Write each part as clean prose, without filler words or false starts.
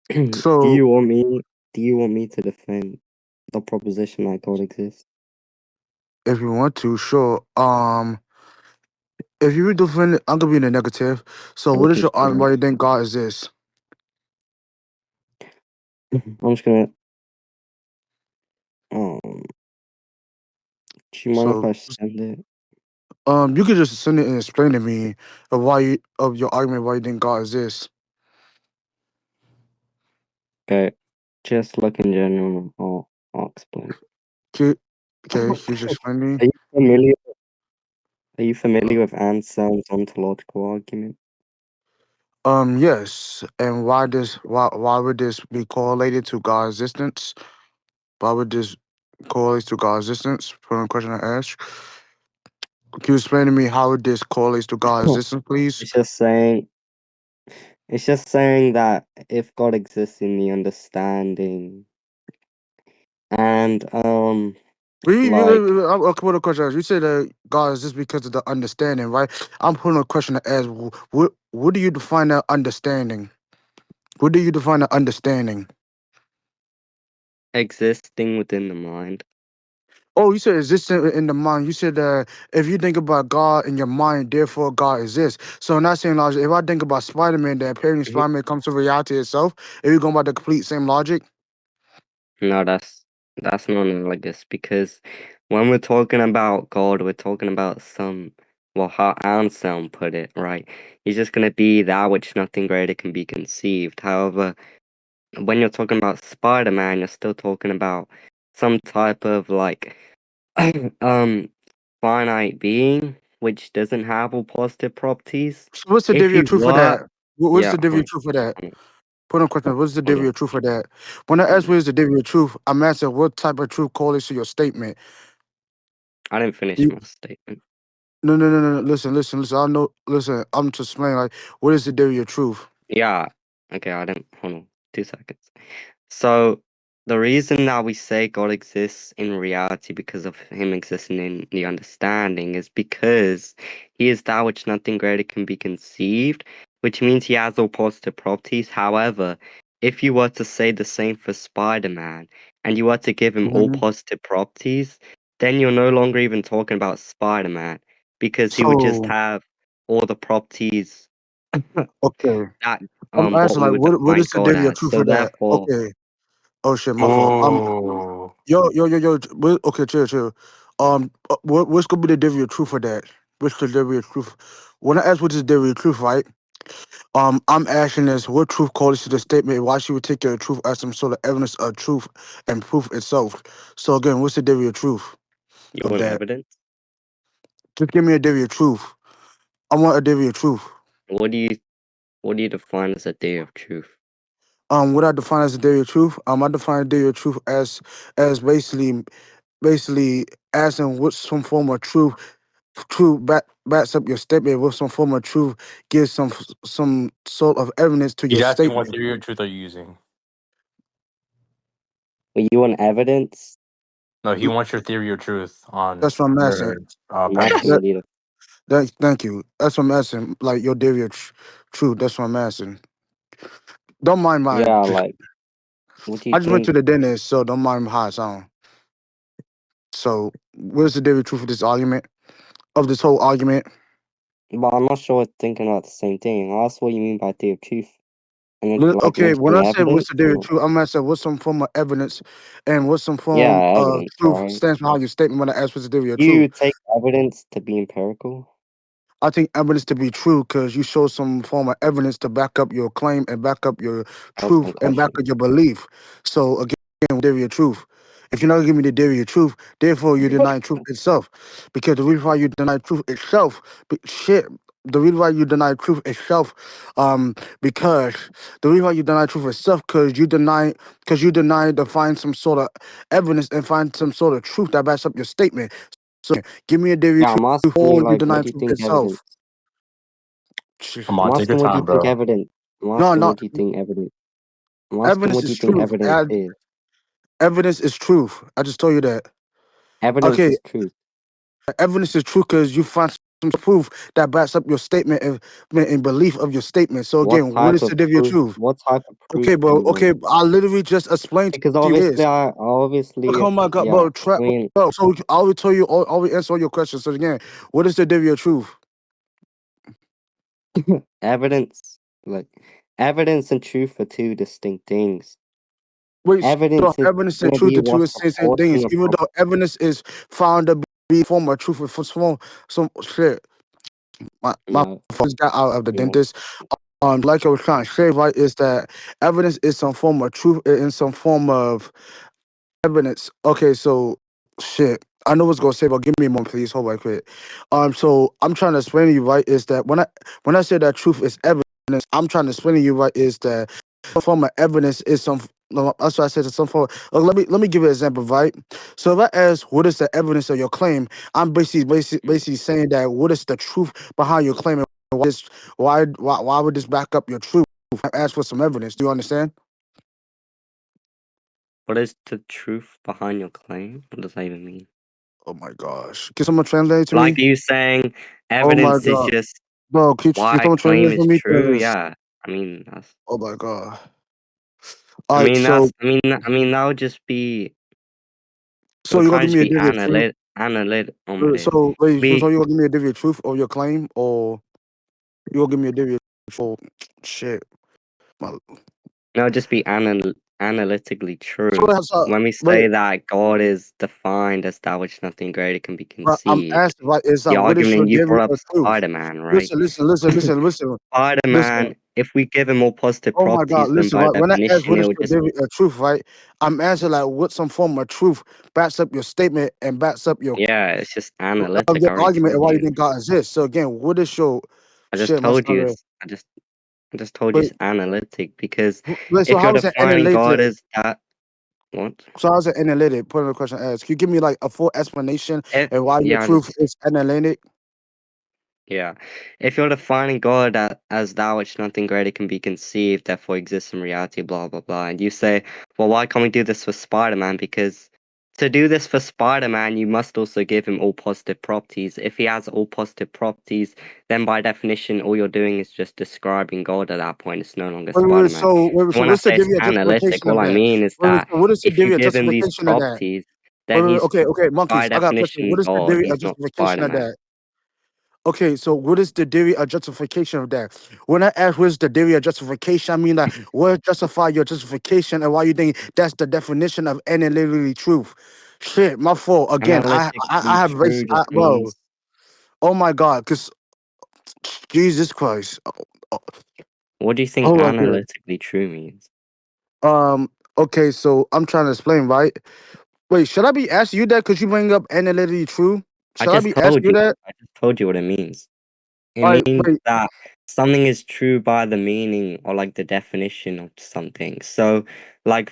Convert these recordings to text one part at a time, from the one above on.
Do So you want me to defend the proposition that God exists? if you want to, sure. If you defend it, I'm gonna be in the negative. So what is Okay, your argument sure. why you think God exists? I'm just gonna do you mind if So I send it? you could just send it and explain to me of your argument why you think God exists. Okay. Just look in general, I'll explain. Okay, okay, you just explain to me. Are you familiar are you familiar with Anselm's ontological argument? Yes. And why would this be correlated to God's existence? Why would this correlate to God's existence? For the question I asked. Can you explain to me how this correlates to God's existence, please? It's just saying that if God exists in the understanding and like I'll put a question. You said that God is just because of the understanding, right? I'm putting a question to ask. What do you define that understanding? What do you define that understanding? existing within the mind. Oh, you said existence in the mind. You said that if you think about God in your mind, therefore God exists. So in that same logic, if I think about Spider-Man, that appearing Mhm. Spider-Man comes to reality itself, if you're going by the complete same logic. No, that's not analogous because when we're talking about God, we're talking about how Anselm put it, right? He's just gonna be that which nothing greater can be conceived. However, when you're talking about Spider-Man, you're still talking about some type of like um finite being which doesn't have all positive properties. So what's the If degree of you truth for were, that? What's yeah, the degree of truth for that? hold Put on question. What's the on, degree of truth for that? When I hold ask on. what is the degree of truth, I'm asking what type of truth correlates to your statement. I didn't finish You, my statement. no. Listen. I know. Listen, I'm just explaining. Like, what is the degree of truth? Yeah, okay, I didn't. Hold on, 2 seconds. So the reason that we say God exists in reality because of him existing in the understanding is because he is that which nothing greater can be conceived, which means he has all positive properties. However, if you were to say the same for Spider-Man and you were to give him all Mhm. positive properties, then you're no longer even talking about Spider-Man because he would just So, have all the properties okay, that I'm what asking we like, would what define is the God degree of as. truth So for that? therefore, Okay. Oh shit, my fault. Oh, Okay, chill. What's gonna be the degree of truth for that? What's the degree of truth? When I ask what is the degree of truth, right? I'm asking this: what truth correlates to the statement? Why she would take your truth as some sort of evidence of truth and proof itself? So again, what's the degree of truth you of want that? evidence? Just give me a degree of truth. I want a degree of truth. What do you define as a day of truth? What I define as a degree of truth? I define a degree of truth as basically asking what some form of truth backs up your statement. What some form of truth gives some sort of evidence to he's your asking what statement. theory of truth are you using? Well, you want evidence? No, he wants your theory of truth on That's what I'm asking. your I'm asking premise. That, what you thank you. That's what I'm asking. Like your degree of truth. That's what I'm asking. Don't mind mine. yeah, like what do you I just went think? to the dentist, so don't mind how it sound. So, where's the degree of truth of this argument? Of this whole argument? But I'm not sure we're thinking about the same thing. I asked what you mean by day of truth. And then like Okay, when mentioning I say what's evidence the degree of or truth, I'm gonna say what's some form of evidence and what's some yeah, form of evidence, truth right? stands behind your statement when I ask what's the degree of truth. You take evidence to be empirical? I think evidence to be true because you show some form of evidence to back up your claim and back up your That was my truth and back question. up your belief. So again, theory of truth. If you're not giving me the theory of truth, therefore you deny truth itself. Because the reason why you deny truth itself, the reason why you deny truth itself, because the reason why you deny truth itself, because you deny to find some sort of evidence and find some sort of truth that backs up your statement. So give me a theory of Yeah, truth I'm asking you or you like deny what do you truth think itself. evidence? Come I'm on, take your asking what do you time, think bro. evidence I'm No, asking no, what do you think evidence I'm asking evidence what do is you think truth. evidence is? Evidence is truth. I just told you that. Evidence Okay, is truth. evidence is truth because you find some proof that backs up your statement and belief of your statement. So What again, what type is of the divya proof? truth? What type of Okay, proof do bro. you want? Okay, I literally just explained Because to you obviously, is. obviously, Oh if my god, yeah, bro. I mean, Bro. So I will tell you. I will answer all your questions. So again, what is the divya truth? evidence, like evidence and truth are two distinct things. Wait, so Evidence is evidence and gonna truth, be the two what's is same supporting things. a Even prop. though evidence is found to be form of truth for some shit. My Yeah, phone got out of the you know. dentist. Like I was trying to say, right, is that evidence is some form of truth in some form of evidence. Okay, so shit. I know what's gonna say, but give me a moment, please. Hold right quick. So I'm trying to explain to you, right, is that when I say that truth is evidence, I'm trying to explain to you, right, is that some form of evidence is some. No, that's what I said. To some form. Let me give you an example, right? So if I ask, what is the evidence of your claim? I'm basically saying that what is the truth behind your claim? And why would this back up your truth? I ask for some evidence. Do you understand? What is the truth behind your claim? What does that even mean? Oh my gosh. Can someone translate to Like me? you saying Oh my evidence is god. just Bro, can why a someone claim translate for is me? true? 'Cause Yeah. I mean that's oh my god. I Alright, mean so that's I mean that would just be it so would you're gonna kind of give just me a be divvy of truth? So wait, so be you're gonna give me a divvy of truth of your claim, or you gonna give me a divvy of oh, shit. My, no, it'd just be analytically so true. that's When we wait, say that God is defined as that which nothing greater can be but I'm conceived, asking, right, is the that what is your argument you divvy brought up of truth? Spider-Man, right? Listen. Listen. Spider-Man, if we give him all positive Oh my God, properties, then listen, by right? When I ask definition what it is would the just truth, right? I'm asking like what some form of truth backs up your statement and backs up yeah, it's just of analytic. your I already argument told and why you you. think God exists. So again, what is your I just shit, my told you son? it's I just told you Wait, it's analytic because wait, so if you're how is it defining God analytic? as that, what? So how's it analytic? Put in the question asked. Can you give me like a full explanation and why your Yeah, truth just is analytic? yeah. If you're defining God as that which nothing greater can be conceived, therefore exists in reality, blah blah blah, and you say, well, why can't we do this for Spider-Man? Because to do this for Spider-Man, you must also give him all positive properties. If he has all positive properties, then by definition, all you're doing is just describing God at that point. It's no longer Spider-Man. So When I what's the say it's divya analytic, justification all of I that? mean is that So what is the if you divya give him these justification of that? properties, then he's Okay, by monkeys. I got a question. definition What is the God. divya He's not justification of Spider-Man. that? Okay, so what is the theory of justification of that? When I ask what's the theory of justification, I mean like what justify your justification and why you think that's the definition of any literally truth. Shit, my fault. Again, I Analytically have true just bro. means Oh my god, cause Jesus Christ. Oh, what do you think oh, okay. analytically true means? Okay, so I'm trying to explain, right? Wait, should I be asking you that because you bring up analytically true? Should I be asking you that? I just told you what it means. It All right, means wait. that something is true by the meaning or like the definition of something. So like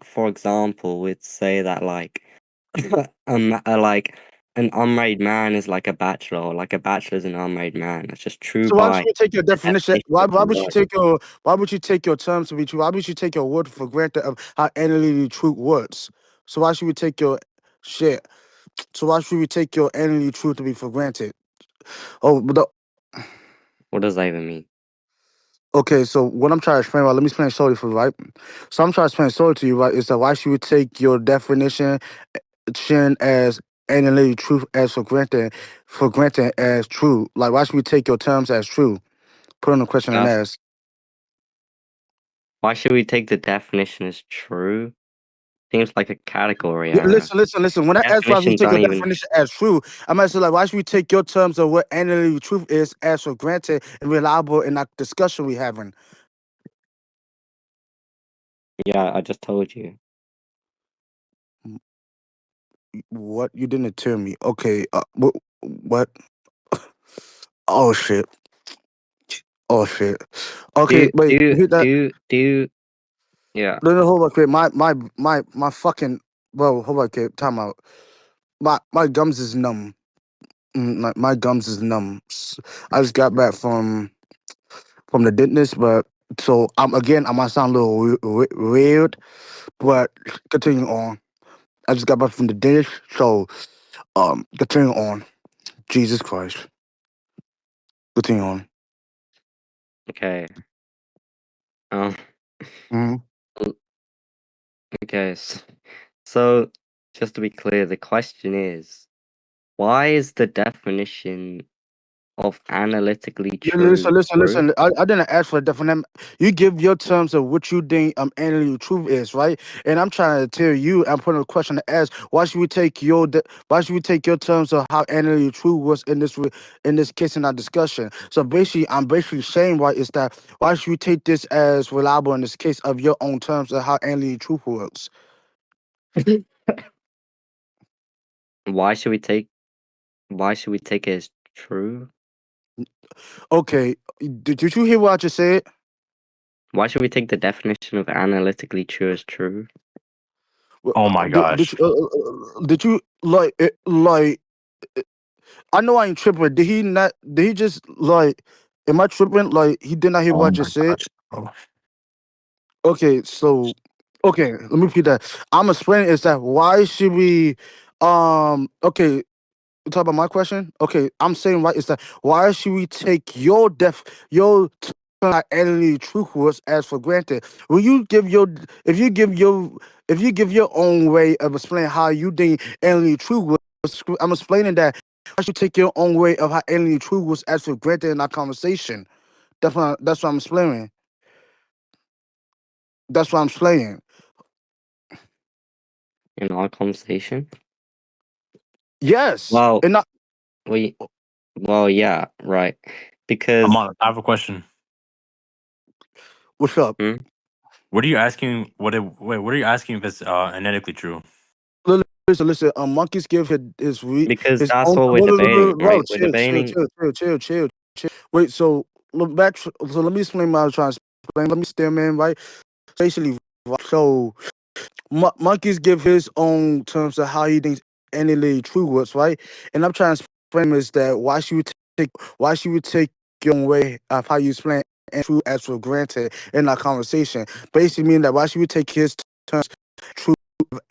for example, we'd say that like like an unmarried man is like a bachelor, or like a bachelor is an unmarried man. That's just true So why would by you take your the definition? definition of the word. Why would you take your terms to be true? Why would you take your word for granted of how analytically true words? So why should we take your shit? So why should we take your analytically truth to be for granted? Oh, What does that even mean? okay. So what I'm trying to explain, right? Let me explain slowly for you, right. So I'm trying to explain slowly to you, right? Is that why should we take your definition as analytically truth as for granted as true? Like why should we take your terms as true? Put on the question and Yes. ask. Why should we take the definition as true? Seems like a category Yeah, error. listen. When I ask why we Definitions take your aren't even definition as true, I'm asking like why should we take your terms of what analytic truth is as for granted and reliable in our discussion we having? yeah, I just told you. What you didn't tell me? Okay, what? Oh shit! Oh shit! Okay, wait. Repeat that. Yeah. No, hold on, quick. My fucking bro. Hold on, quick. Time out. My gums is numb. My gums is numb. I just got back from the dentist, but so I might sound a little weird, but continue on. I just got back from the dentist, so continue on. Jesus Christ. Continue on. Okay. Um. Mhm. Okay. So, just to be clear, the question is, why is the definition of analytically Yeah, true true? listen. I didn't ask for a definite. You give your terms of what you think analytical truth is, right? And I'm trying to tell you, I'm putting a question to ask. Why should we take why should we take your terms of how analytical truth was in this case in our discussion? So basically, I'm basically saying why is that why should we take this as reliable in this case of your own terms of how analytical truth works? Why should we take it as true? Okay, did you hear what I just said? Why should we take the definition of analytically true as true? Oh my gosh. Did you like? I know I ain't tripping. Did he not? Did he just like? Am I tripping? Like he did not hear Oh what I my just said. gosh. Bro. Okay, so okay, let me repeat that. I'm explaining is that why should we? Okay, you talk about my question. Okay, I'm saying right is that why should we take your identity truth words as for granted? Will you give your if you give your if you give your own way of explaining how you think alien truth was? I'm explaining that I should take your own way of how alien truth was as for granted in our conversation. That's what I'm explaining. That's what I'm explaining. In our conversation? Yes, Well, and not we well, yeah, right. Because Aman, I have a question. what's up. hmm? What are you asking? What are you asking if it's analytically true? Listen. Monkeys give Because his that's own. what we're debating, Bro, right? We're chill, chill, debating chill, chill, chill, chill, chill. Wait, so look back. So let me explain what I was trying to explain. Let me stem in, right? Basically, right, so monkeys give his own terms of how he thinks any true words, right? And I'm trying to explain is that why should we take your own way of how you explain and true as for granted in our conversation? Basically, meaning that why should we take his terms true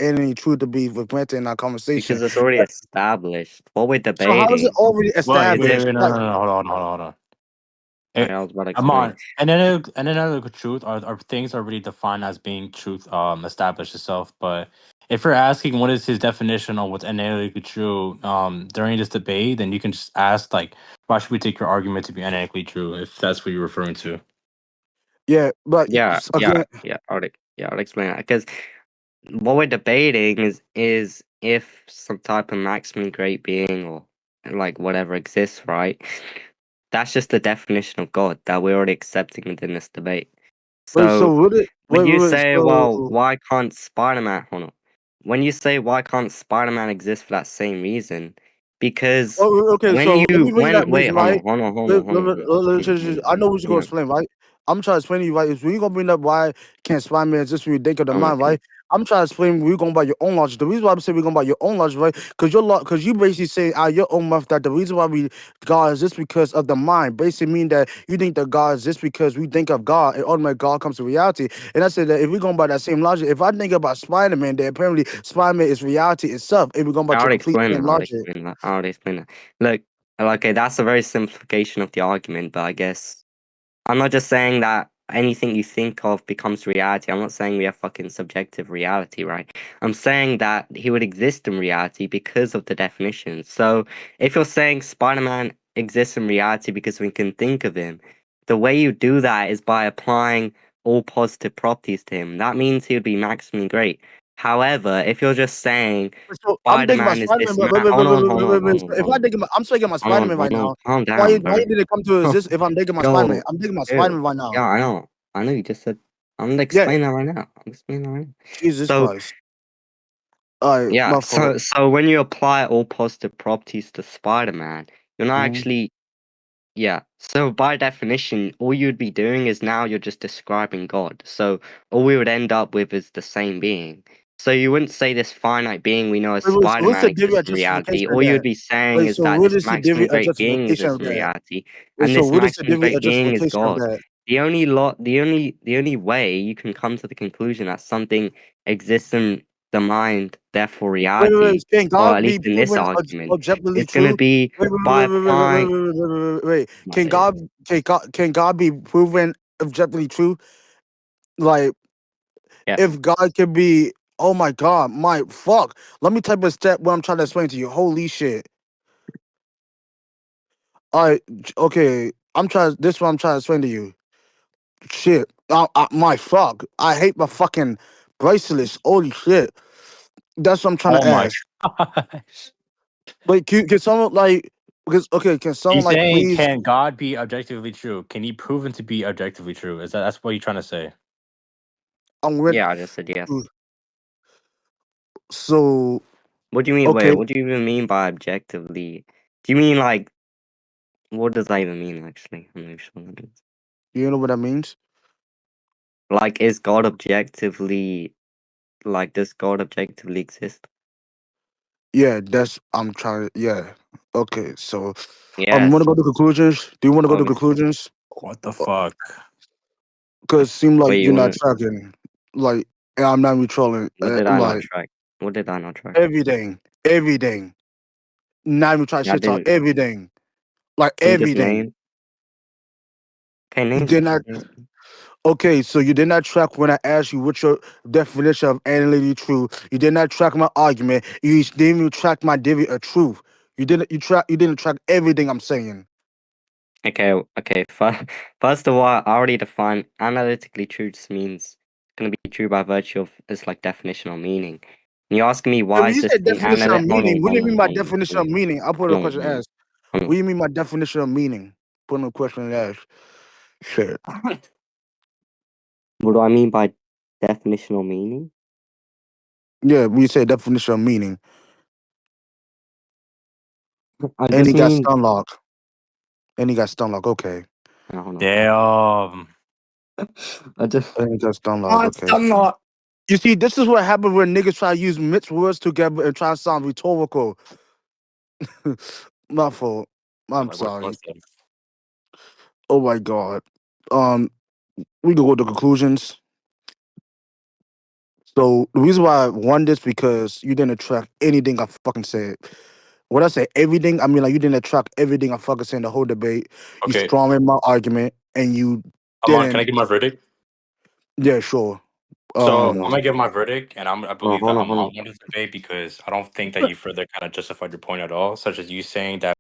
any true to be for granted in our conversation? because it's already established. What we're So how is it debating already Wait, is wait, if established? wait, no, Like, no, no, hold on. I was about to explain. Aman, analytical truth are things already defined as being truth established itself. But if you're asking what is his definition on what's analytically true during this debate, then you can just ask like, why should we take your argument to be analytically true if that's what you're referring to? yeah, but again, I'll explain that because what we're debating is if some type of maximum great being or like whatever exists, right? That's just the definition of God that we're already accepting within this debate. wait, so So what it when you wait, say, well, so why can't Spider-Man, hold on. When you say why can't Spider-Man exist for that same reason? Because okay, when so let me you bring that when reason, wait, hold right? on, hold on, hold on, hold on, hold on, hold on, hold on, I know what you're hold gonna on, explain, right? I'm trying to explain to you, right? Is when you gonna bring up why can't Spider-Man exist when you think of the hold on, mind, right? I'm trying to explain we're going by your own logic. The reason why I'm saying we're going by your own logic, right? Because you basically say out your own mouth that the reason why we God exists because of the mind. Basically mean that you think that God exists because we think of God and ultimately God comes to reality. And I said that if we're going by that same logic, if I think about Spider-Man, then apparently Spider-Man is reality itself. If we're going by I your already complete explained same that. I already logic. explained that. I already explained that. Look, okay, that's a very simplification of the argument, but I guess I'm not just saying that anything you think of becomes reality. I'm not saying we have fucking subjective reality, right? I'm saying that he would exist in reality because of the definition. So if you're saying Spider-Man exists in reality because we can think of him, the way you do that is by applying all positive properties to him. That means he would be maximally great. However, if you're just saying So I'm thinking about Spider-Man is Spider-Man, this man, hold on, hold on, hold on, If hold on, I'm thinking about hold on, Spider-Man right hold on, now, calm down, why bro. did it come to exist if I'm thinking about Spider-Man? Yo, I'm thinking about chill. Spider-Man right now. Yeah, I know. I know you just said I'm gonna Yeah, explain that right now. I'm explaining that right now. Jesus So Christ. All right, yeah, my fault. so when you apply all positive properties to Spider-Man, you're not Mhm. actually yeah. So by definition, all you'd be doing is now you're just describing God. So all we would end up with is the same being. So you wouldn't say this finite being we know as So what's Spider-Man the degree exists of in reality. justification of All you'd that? be saying Wait, is so that what this is the degree maximum of great being justification exists of in that? reality, Wait, and so this what is the maximum degree great of being is justification of God. that? The only way you can come to the conclusion that something exists in the mind, therefore Wait, reality, can or God at be least in this proven argument, objectively it's gonna true? be by applying. Wait. My days. Can God be proven objectively true? Like, Yes. if God can be, oh my God, my fuck. Let me type a step what I'm trying to explain to you. Holy shit. All right, okay. This is what I'm trying to explain to you. Shit. My fuck. I hate my fucking bracelets. Holy shit. That's what I'm trying Oh to my ask. gosh. Like, can someone like because okay, can someone He's like saying, please can God be objectively true? Can he proven to be objectively true? That's what you're trying to say? I'm with Yeah, I just said yes. so What do you mean? Wait, okay, what do you even mean by objectively? Do you mean like what does that even mean? Actually, I'm not sure what that is. you know what that means? Like, is God objectively like? Does God objectively exist? Yeah, that's I'm trying yeah. Okay, so you wanna Yes, go to conclusions? Do you wanna go to obviously. conclusions? What the fuck? Because it seems like Wait, you're you not wanna? tracking. Like and I'm not even trolling. What did I not Like track? What did I not track? everything. Not even try to I shit talk didn't. everything. Like Can you just everything. name? Okay, You name did some not things. Okay, so you did not track when I asked you what's your definition of analytically true. You did not track my argument. You didn't even track my theory of truth. You didn't track everything I'm saying. Okay, okay. First of all, I already defined analytically true just means it's gonna be true by virtue of its like definition or meaning. And you're asking me Hey, why when is you this said thing definition of meaning, what do you mean by hold definition of on, meaning? I'll put a question hold ask. on. What do you mean by definition of meaning? Put a question ask. Shit. What do I mean by definitional meaning? Yeah, we say definition of meaning. I And just he got mean. stun lock. And he got stun lock. Okay. I don't know. Damn. I just. And he got stun lock. Oh, Okay. I'm not. You see, this is what happens when niggas try to use mixed words together and try to sound rhetorical. My fault. I'm Like, what sorry. was that? Oh my god. Um, we can go to conclusions. So the reason why I won this because you didn't track anything I fucking said. When I say everything, I mean like you didn't track everything I fucking said in the whole debate. You Okay, strong in my argument and you Aman, can I didn't. give my verdict? Yeah, sure. So Hold I'm on. gonna give my verdict, and I believe Hold that on. Hold Aman on. won this debate because I don't think that you further kind of justified your point at all, such as you saying that